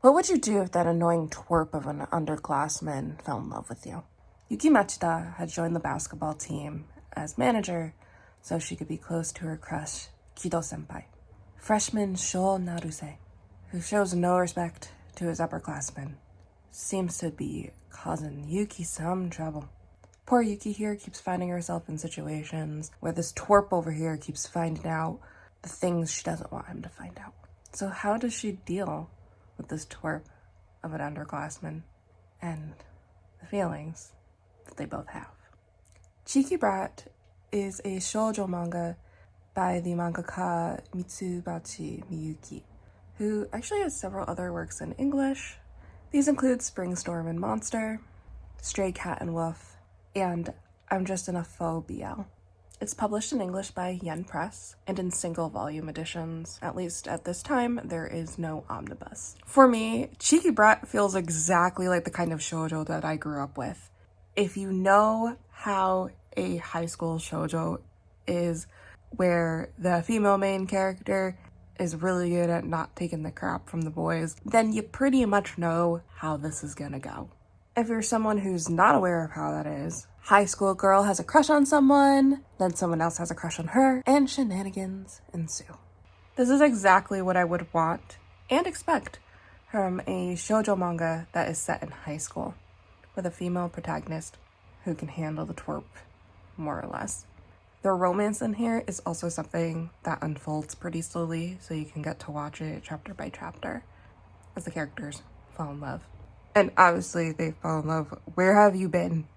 What would you do if that annoying twerp of an underclassman fell in love with you? Yuki Machida had joined the basketball team as manager so she could be close to her crush, Kido senpai. Freshman Shou Naruse, who shows no respect to his upperclassmen, seems to be causing Yuki some trouble. Poor Yuki here keeps finding herself in situations where this twerp over here keeps finding out the things she doesn't want him to find out. So how does she deal with this twerp of an underclassman and the feelings that they both have? Cheeky Brat is a shoujo manga by the mangaka Mitsubachi Miyuki, who actually has several other works in English. These include Spring Storm and Monster, Stray Cat and Wolf, and I'm Just in a Faux BL. It's published in English by Yen Press and in single volume editions. At least at this time, there is no omnibus. For me, Cheeky Brat feels exactly like the kind of shoujo that I grew up with. If you know how a high school shoujo is, where the female main character is really good at not taking the crap from the boys, then you pretty much know how this is gonna go. If you're someone who's not aware of how that is, high school girl has a crush on someone, then someone else has a crush on her, and shenanigans ensue. This is exactly what I would want and expect from a shoujo manga that is set in high school, with a female protagonist who can handle the twerp, more or less. The romance in here is also something that unfolds pretty slowly, so you can get to watch it chapter by chapter as the characters fall in love. And obviously they fall in love. Where have you been?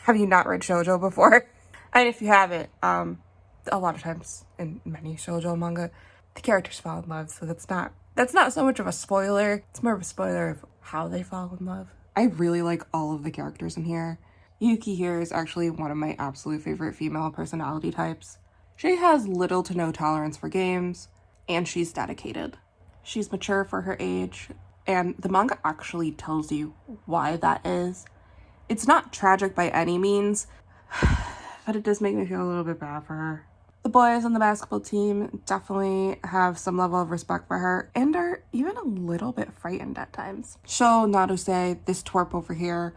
Have you not read shoujo before? And if you haven't, a lot of times in many shoujo manga, the characters fall in love, so that's not so much of a spoiler. It's more of a spoiler of how they fall in love. I really like all of the characters in here. Yuki here is actually one of my absolute favorite female personality types. She has little to no tolerance for games, and she's dedicated. She's mature for her age, and the manga actually tells you why that is. It's not tragic by any means, but it does make me feel a little bit bad for her. The boys on the basketball team definitely have some level of respect for her and are even a little bit frightened at times. Shou Naruse, this twerp over here,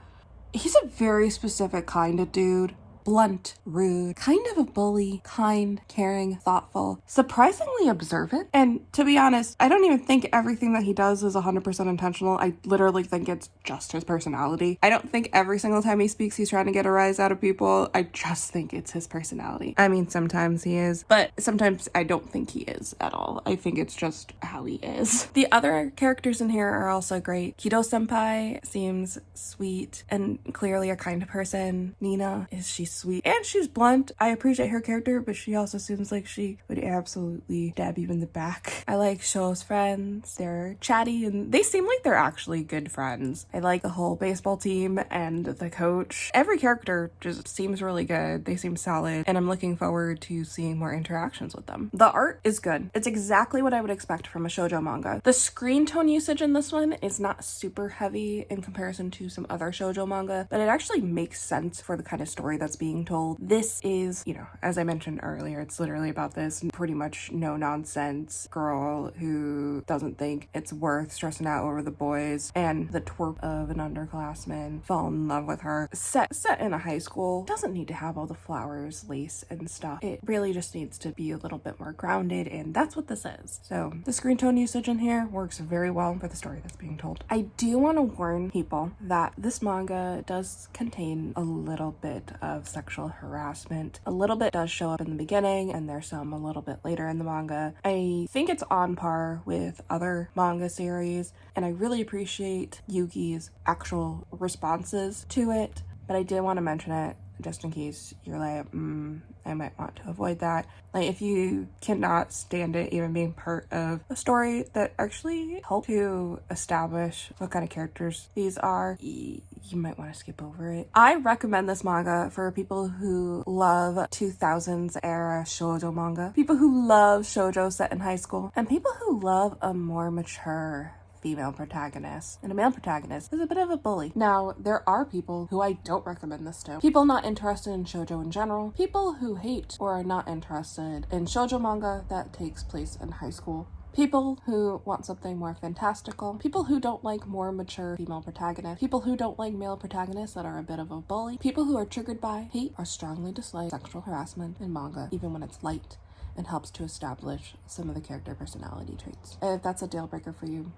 he's a very specific kind of dude. Blunt, rude, kind of a bully, kind, caring, thoughtful, surprisingly observant. And to be honest, I don't even think everything that he does is 100% intentional. I literally think it's just his personality. I don't think every single time he speaks he's trying to get a rise out of people. I just think it's his personality. I mean, sometimes he is, but sometimes I don't think he is at all. I think it's just how he is. The other characters in here are also great. Kido senpai seems sweet and clearly a kind person. Nina, she's sweet and she's blunt. I appreciate her character, but she also seems like she would absolutely stab you in the back. I like Shou's friends. They're chatty and they seem like they're actually good friends. I like the whole baseball team and the coach. Every character just seems really good. They seem solid, and I'm looking forward to seeing more interactions with them. The art is good. It's exactly what I would expect from a shoujo manga. The screen tone usage in this one is not super heavy in comparison to some other shoujo manga, but it actually makes sense for the kind of story that's being told. This is, as I mentioned earlier, it's literally about this pretty much no nonsense girl who doesn't think it's worth stressing out over the boys, and the twerp of an underclassman fall in love with her. Set in a high school doesn't need to have all the flowers, lace, and stuff. It really just needs to be a little bit more grounded, and that's what this is. So the screen tone usage in here works very well for the story that's being told. I do want to warn people that this manga does contain a little bit of sexual harassment. A little bit does show up in the beginning, and there's some a little bit later in the manga. I think it's on par with other manga series, and I really appreciate Yuki's actual responses to it, but I did want to mention it just in case you're like, I might want to avoid that. Like, if you cannot stand it even being part of a story that actually helped to establish what kind of characters these are, you might want to skip over it. I recommend this manga for people who love 2000s era shoujo manga, people who love shoujo set in high school, and people who love a more mature female protagonist. And a male protagonist is a bit of a bully. Now, there are people who I don't recommend this to. People not interested in shoujo in general. People who hate or are not interested in shoujo manga that takes place in high school. People who want something more fantastical, people who don't like more mature female protagonists, people who don't like male protagonists that are a bit of a bully, people who are triggered by hate or strongly dislike sexual harassment in manga, even when it's light and helps to establish some of the character personality traits. If that's a deal breaker for you,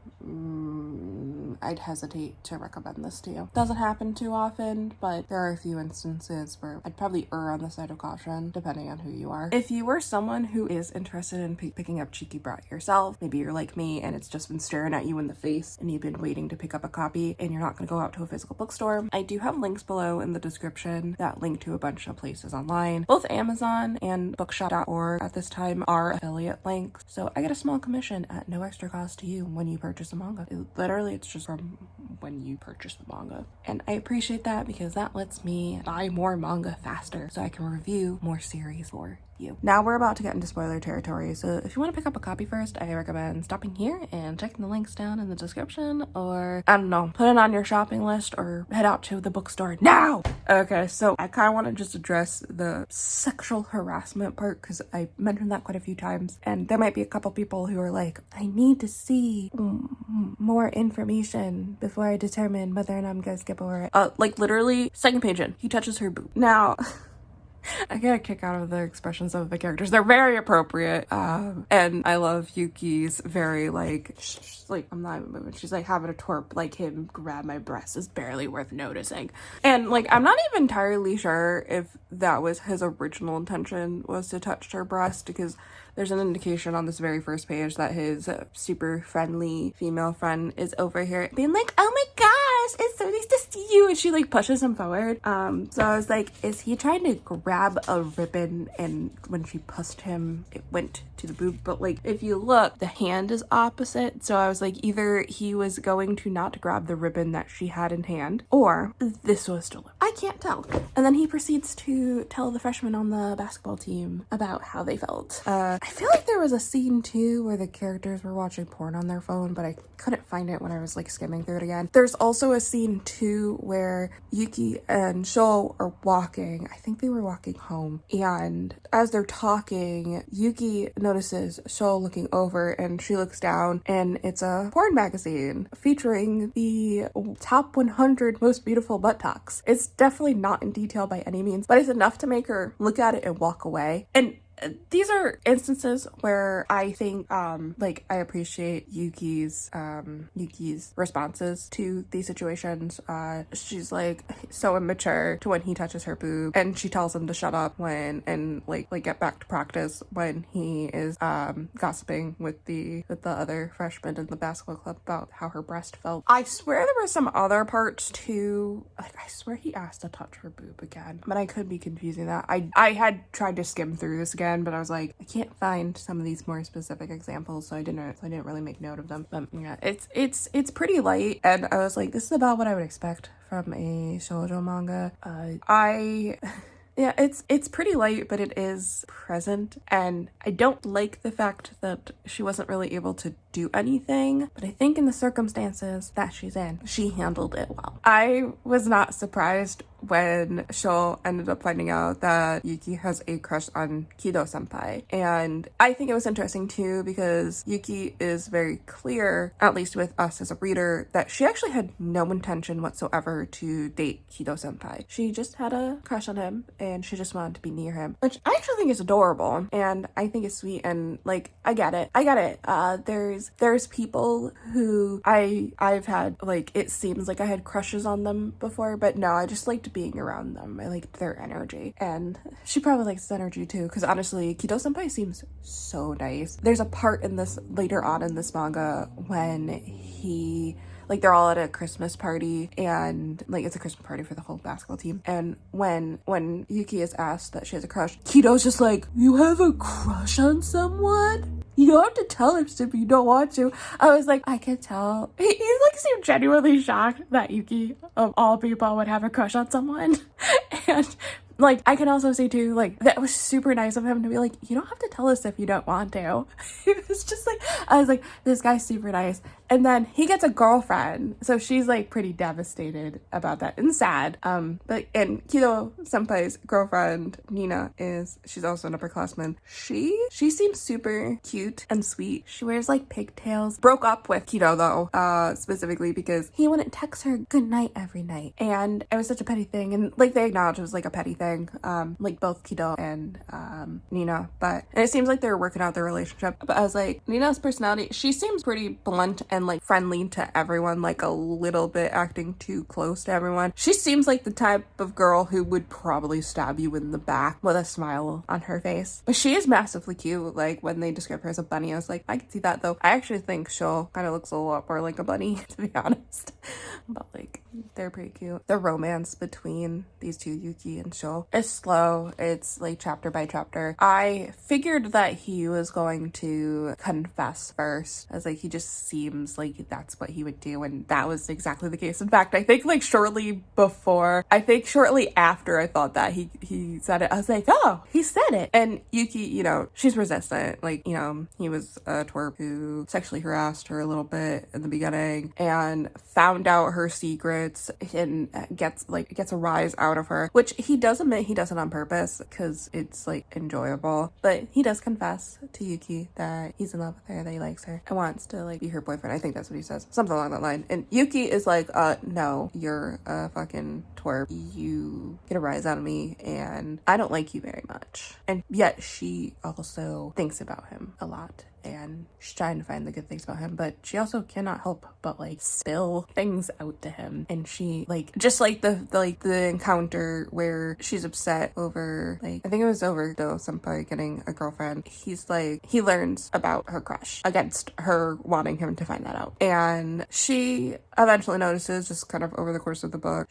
I'd hesitate to recommend this to you. Doesn't happen too often, but there are a few instances where I'd probably err on the side of caution, depending on who you are. If you are someone who is interested in picking up Cheeky Brat yourself, maybe you're like me and it's just been staring at you in the face and you've been waiting to pick up a copy and you're not going to go out to a physical bookstore, I do have links below in the description that link to a bunch of places online. Both Amazon and bookshop.org at this time are affiliate links, so I get a small commission at no extra cost to you when you purchase a manga. Literally, it's just from when you purchase the manga, and I appreciate that because that lets me buy more manga faster so I can review more series for you. Now we're about to get into spoiler territory, so if you want to pick up a copy first, I recommend stopping here and checking the links down in the description, or I don't know, put it on your shopping list or head out to the bookstore now. Okay, so I kind of want to just address the sexual harassment part because I mentioned that quite a few times, and there might be a couple people who are like, I need to see more information before I determine whether or not I'm gonna skip over it. Like literally, second page in, he touches her boob. Now, I get a kick out of the expressions of the characters. They're very appropriate. And I love Yuki's very she's like, I'm not even moving. She's like having a twerp, like him grab my breast is barely worth noticing. And like, I'm not even entirely sure if that was his original intention, was to touch her breast, because there's an indication on this very first page that his super friendly female friend is over here being like, oh my gosh, it's so nice to see you. And she like pushes him forward. So I was like, is he trying to grab a ribbon? And when she pushed him, it went to the boob. But like, if you look, the hand is opposite. So I was like, either he was going to not grab the ribbon that she had in hand, or this was stolen. I can't tell. And then he proceeds to tell the freshmen on the basketball team about how they felt. I feel like there was a scene too where the characters were watching porn on their phone, but I couldn't find it when I was like skimming through it again. There's also a scene too where Yuki and Shou are walking. I think they were walking home, and as they're talking, Yuki notices Shou looking over, and she looks down, and it's a porn magazine featuring the top 100 most beautiful buttocks. It's definitely not in detail by any means, but it's enough to make her look at it and walk away. And these are instances where I think, like, I appreciate Yuki's responses to these situations. She's, like, so immature to when he touches her boob, and she tells him to shut up and get back to practice when he is, gossiping with the other freshmen in the basketball club about how her breast felt. I swear there were some other parts, too. Like, I swear he asked to touch her boob again, but I could be confusing that. I had tried to skim through this again, but I was like, I can't find some of these more specific examples, so I didn't really make note of them. But yeah, it's pretty light, and I was like, this is about what I would expect from a shoujo manga. Yeah, it's pretty light, but it is present, and I don't like the fact that she wasn't really able to do anything, but I think in the circumstances that she's in, she handled it well. I was not surprised when Shou ended up finding out that Yuki has a crush on Kido senpai, and I think it was interesting too because Yuki is very clear, at least with us as a reader, that she actually had no intention whatsoever to date Kido senpai. She just had a crush on him and she just wanted to be near him, which I actually think is adorable, and I think it's sweet, and like, I get it. There's people who I've had, like, it seems like I had crushes on them before, but no, I just liked being around them. I liked their energy, and she probably likes the energy too, because honestly, Kido senpai seems so nice. There's a part in this later on in this manga when he, like, they're all at a Christmas party, and like, it's a Christmas party for the whole basketball team, and when Yuki is asked that she has a crush, Kido's just like, you have a crush on someone? You don't have to tell us if you don't want to. I was like, I can tell. He's like, seemed genuinely shocked that Yuki, of all people, would have a crush on someone. And like, I can also say too, like, that was super nice of him to be like, you don't have to tell us if you don't want to. It was just like, I was like, this guy's super nice. And then he gets a girlfriend, so she's like pretty devastated about that and sad. And Kido senpai's girlfriend Nina she's also an upperclassman. She seems super cute and sweet. She wears like pigtails. Broke up with Kido though, specifically because he wouldn't text her good night every night, and it was such a petty thing. And like they acknowledged it was like a petty thing, like both Kido and Nina. And it seems like they're working out their relationship. But I was like, Nina's personality, she seems pretty blunt and like friendly to everyone, like a little bit acting too close to everyone. She seems like the type of girl who would probably stab you in the back with a smile on her face. But she is massively cute. Like when they describe her as a bunny, I was like, I can see that though. I actually think Shou kind of looks a lot more like a bunny, to be honest. But like, they're pretty cute. The romance between these two, Yuki and Shou, is slow. It's like chapter by chapter. I figured that he was going to confess first. I was like, he just seems like that's what he would do, and that was exactly the case. In fact, I think like shortly after I thought that he said it, I was like, oh, he said it. And Yuki, she's resistant. Like, he was a twerp who sexually harassed her a little bit in the beginning and found out her secrets and gets a rise out of her, which he does admit he does it on purpose because it's like enjoyable. But he does confess to Yuki that he's in love with her, that he likes her and wants to like be her boyfriend. I think that's what he says, something along that line. And Yuki is like, no, you're a fucking twerp. You get a rise out of me and I don't like you very much. And yet she also thinks about him a lot, and she's trying to find the good things about him, but she also cannot help but like spill things out to him. And she like, just like the encounter where she's upset over, like, I think it was over though senpai getting a girlfriend. He's like, he learns about her crush against her wanting him to find that out, and she eventually notices, just kind of over the course of the book,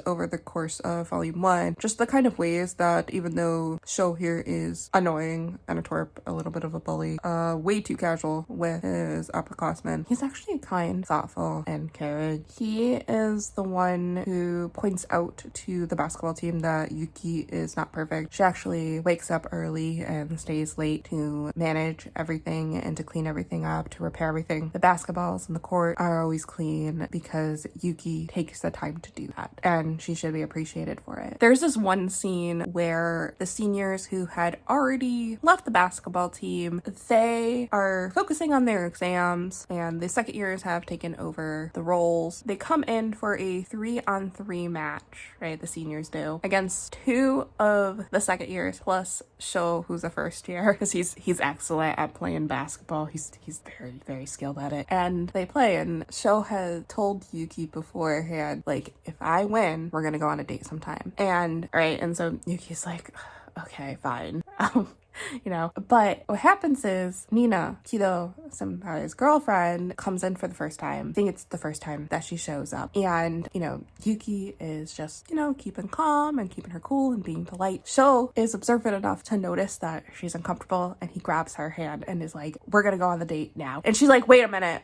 over the course of volume 1, just the kind of ways that even though Shou here is annoying and a twerp, a little bit of a bully, way too casual with his upperclassmen, he's actually kind, thoughtful, and caring. He is the one who points out to the basketball team that Yuki is not perfect. She actually wakes up early and stays late to manage everything and to clean everything up, to repair everything. The basketballs in the court are always clean because Yuki takes the time to do that, and she should be appreciated for it. There's this one scene where the seniors who had already left the basketball team, they are focusing on their exams, and the second years have taken over the roles. They come in for a 3-on-3 match, right? The seniors do, against 2 of the second years plus Shou, who's a first year, because he's excellent at playing basketball. He's very, very skilled at it. And they play, and Shou had told Yuki beforehand, like, if I win, we're gonna go on a date sometime. And so Yuki's like, okay, fine. But what happens is Nina, Kido senpai's girlfriend, comes in for the first time. I think it's the first time that she shows up. And, Yuki is just, keeping calm and keeping her cool and being polite. Shou is observant enough to notice that she's uncomfortable, and he grabs her hand and is like, we're gonna go on the date now. And she's like, wait a minute,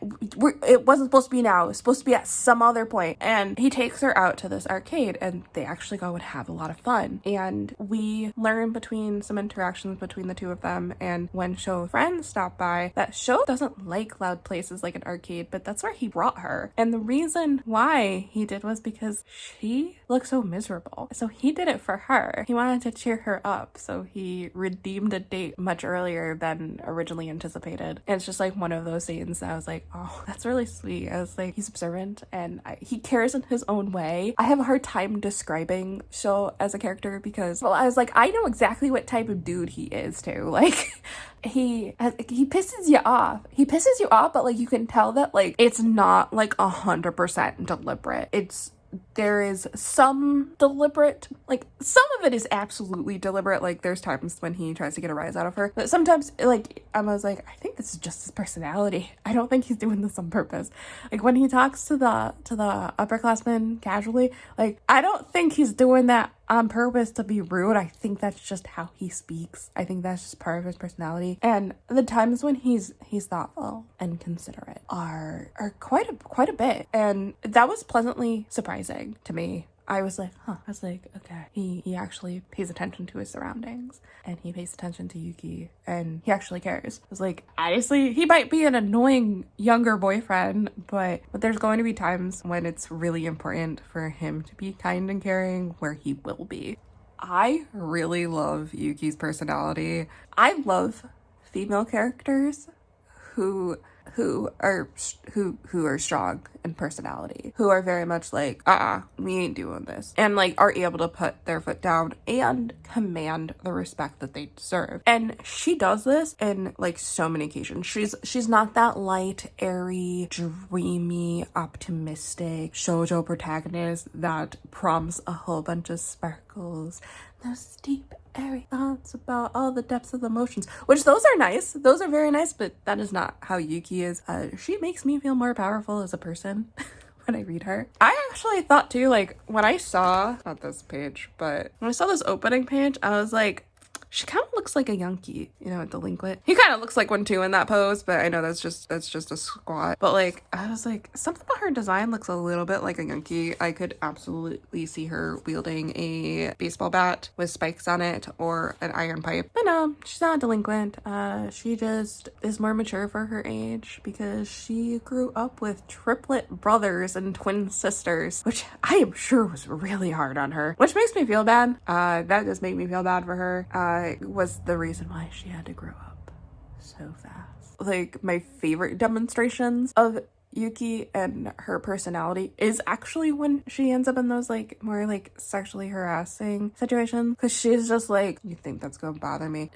it wasn't supposed to be now. It was supposed to be at some other point. And he takes her out to this arcade, and they actually go and have a lot of fun. And we learn between some interactions between the two of them, and when Shou's friends stop by, that Shou doesn't like loud places like an arcade, but that's where he brought her. And the reason why he did was because she looked so miserable. So he did it for her. He wanted to cheer her up, so he redeemed a date much earlier than originally anticipated. And it's just like one of those scenes that I was like, oh, that's really sweet. I was like, he's observant and he cares in his own way. I have a hard time describing Shou as a character because, well, I was like, I know exactly what type of dude he is too. Like, he pisses you off. He pisses you off, but like you can tell that like it's not like 100% deliberate. There is some deliberate, like some of it is absolutely deliberate. Like there's times when he tries to get a rise out of her, but sometimes like I was like, I think this is just his personality. I don't think he's doing this on purpose. Like when he talks to the upperclassmen casually, like I don't think he's doing that on purpose to be rude. I think that's just how he speaks. I think that's just part of his personality. And the times when he's thoughtful and considerate are quite a bit. And that was pleasantly surprising to me. I was like, okay, he actually pays attention to his surroundings, and he pays attention to Yuki, and he actually cares. I was like, honestly, he might be an annoying younger boyfriend, but there's going to be times when it's really important for him to be kind and caring, where he will be. I really love Yuki's personality. I love female characters who are strong in personality, who are very much like, we ain't doing this, and like are able to put their foot down and command the respect that they deserve. And she does this in like so many occasions. She's not that light, airy, dreamy, optimistic shoujo protagonist that prompts a whole bunch of sparkles, those deep airy thoughts about all the depths of the emotions, which those are nice, those are very nice, but that is not how Yuki is. She makes me feel more powerful as a person when I read her. I actually thought too, like when I saw, not this page, but when I saw this opening page, I was like, she kind of looks like a Yankee, you know, a delinquent. He kind of looks like one too in that pose, but I know that's just a squat. But like, I was like, something about her design looks a little bit like a Yankee. I could absolutely see her wielding a baseball bat with spikes on it or an iron pipe. But no, she's not a delinquent. She just is more mature for her age because she grew up with triplet brothers and twin sisters, which I am sure was really hard on her, which makes me feel bad. That does make me feel bad for her. Was the reason why she had to grow up so fast. Like, my favorite demonstrations of Yuki and her personality is actually when she ends up in those like more like sexually harassing situations, because she's just like, you think that's gonna bother me?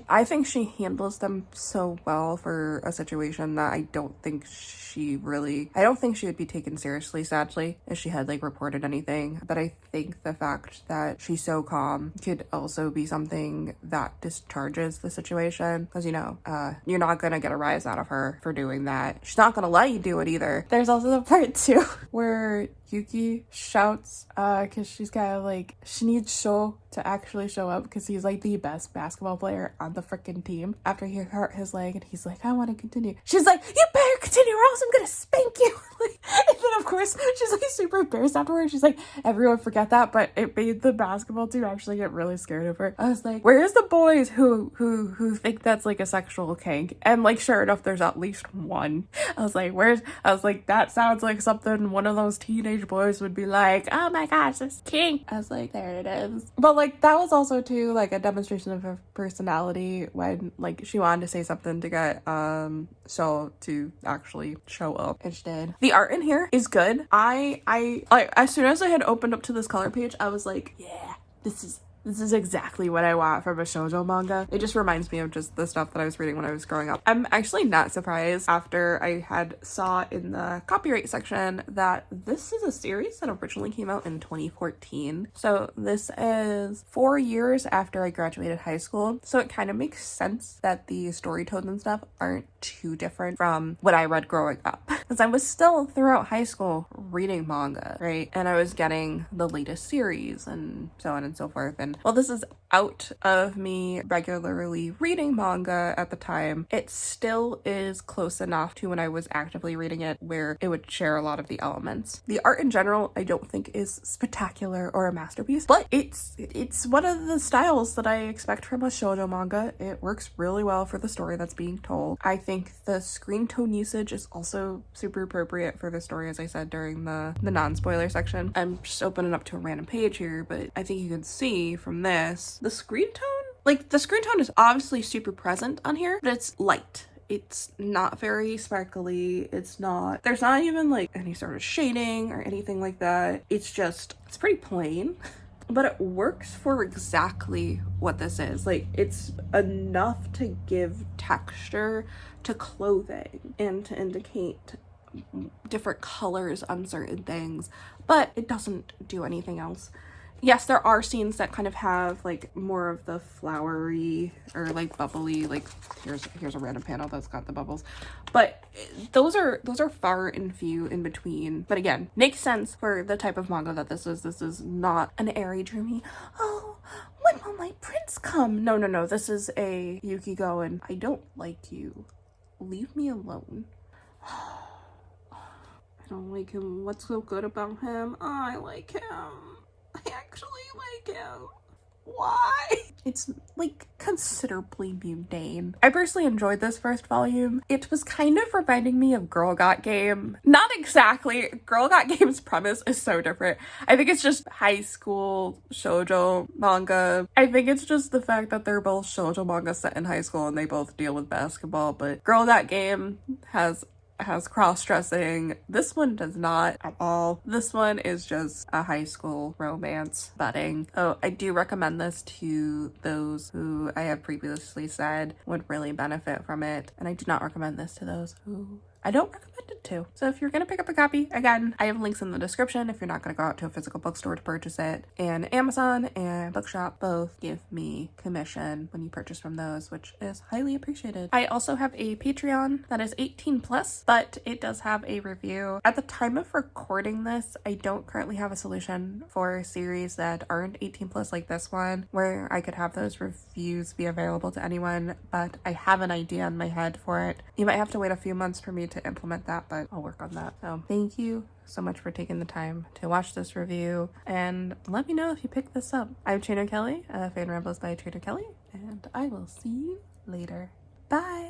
I think she handles them so well for a situation that I don't think she would be taken seriously, sadly, if she had like reported anything. But I think the fact that she's so calm could also be something that discharges the situation, because you know, you're not gonna get a rise out of her for doing that. She's not gonna let you do it either. There's also the part too where Yuki shouts because she's kind of like, she needs Shou to actually show up because he's like the best basketball player on the freaking team, after he hurt his leg, and he's like, I want to continue. She's like, you better continue or else I'm gonna spank you. Like, and then of course she's like super embarrassed afterwards. She's like, everyone forget that, but it made the basketball team actually get really scared of her. I was like, where's the boys who think that's like a sexual kink? And like, sure enough, there's at least one. I was like, that sounds like something one of those teenage boys would be like, oh my gosh, this kink. I was like, there it is. But like, that was also too like a demonstration of her personality when like she wanted to say something to get Shou to actually show up, and she did. The art in here is good. I like, as soon as I had opened up to this color page, I was like, yeah, this is exactly what I want from a shoujo manga. It just reminds me of just the stuff that I was reading when I was growing up. I'm actually not surprised after I had saw in the copyright section that this is a series that originally came out in 2014. So this is 4 years after I graduated high school. So it kind of makes sense that the story tones and stuff aren't too different from what I read growing up. Because I was still throughout high school reading manga, right? And I was getting the latest series and so on and so forth. And while this is out of me regularly reading manga at the time, it still is close enough to when I was actively reading it where it would share a lot of the elements. The art in general, I don't think is spectacular or a masterpiece, but it's one of the styles that I expect from a shoujo manga. It works really well for the story that's being told. I think the screen tone usage is also super appropriate for the story, as I said during the non-spoiler section. I'm just opening up to a random page here, but I think you can see from this, the screen tone is obviously super present on here, but it's light. It's not very sparkly. There's not even like any sort of shading or anything like that. It's pretty plain, but it works for exactly what this is. Like, it's enough to give texture to clothing and to indicate different colors on certain things, but it doesn't do anything else. Yes, there are scenes that kind of have like more of the flowery or like bubbly, like here's a random panel that's got the bubbles, but those are far and few in between. But again, makes sense for the type of manga that this is. This is not an airy, dreamy, oh, when will my prince come? No, this is a Yuki going, I don't like you, leave me alone. I don't like him. What's so good about him? I like him. like him. Why? It's like considerably mundane. I personally enjoyed this first volume. It was kind of reminding me of Girl Got Game. Not exactly. Girl Got Game's premise is so different. I think it's just high school shoujo manga. I think it's just the fact that they're both shoujo manga set in high school and they both deal with basketball, but Girl Got Game has cross-dressing. This one does not at all. This one is just a high school romance budding. Oh, I do recommend this to those who I have previously said would really benefit from it, and I do not recommend this to those who I don't recommend it to. So if you're gonna pick up a copy, again, I have links in the description if you're not gonna go out to a physical bookstore to purchase it. And Amazon and Bookshop both give me commission when you purchase from those, which is highly appreciated. I also have a Patreon that is 18 plus, but it does have a review. At the time of recording this, I don't currently have a solution for series that aren't 18 plus like this one, where I could have those reviews be available to anyone, but I have an idea in my head for it. You might have to wait a few months for me to implement that, but I'll work on that. So thank you so much for taking the time to watch this review, and let me know if you pick this up. I'm Trainer Kelly, Fan Rambles by Trainer Kelly, and I will see you later. Bye!